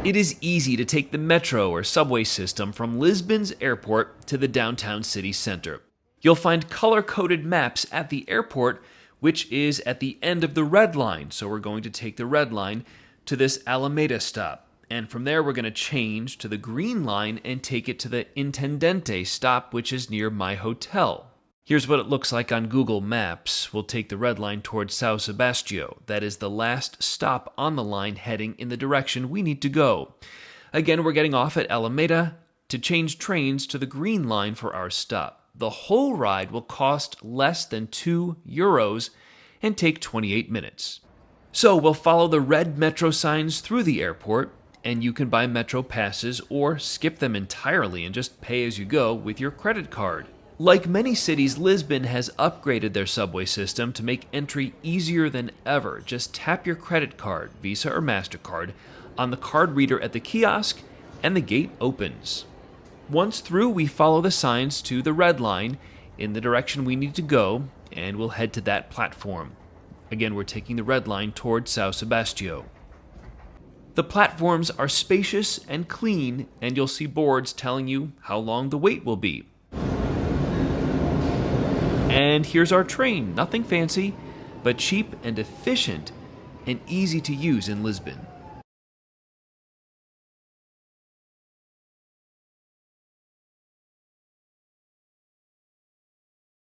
It is easy to take the metro or subway system from Lisbon's airport to the downtown city center. You'll find color-coded maps at the airport, which is at the end of the red line, so we're going to take the red line to this Alameda stop. And from there, we're going to change to the green line and take it to the Intendente stop, which is near my hotel. Here's what it looks like on Google Maps. We'll take the red line towards Sao Sebastião. That is the last stop on the line heading in the direction we need to go. Again, we're getting off at Alameda to change trains to the green line for our stop. The whole ride will cost less than €2 and take 28 minutes. So we'll follow the red metro signs through the airport, and you can buy metro passes or skip them entirely and just pay as you go with your credit card. Like many cities, Lisbon has upgraded their subway system to make entry easier than ever. Just tap your credit card, Visa or Mastercard, on the card reader at the kiosk, and the gate opens. Once through, we follow the signs to the red line in the direction we need to go, and we'll head to that platform. Again, we're taking the red line towards Sao Sebastião. The platforms are spacious and clean, and you'll see boards telling you how long the wait will be. And here's our train. Nothing fancy, but cheap and efficient and easy to use in Lisbon.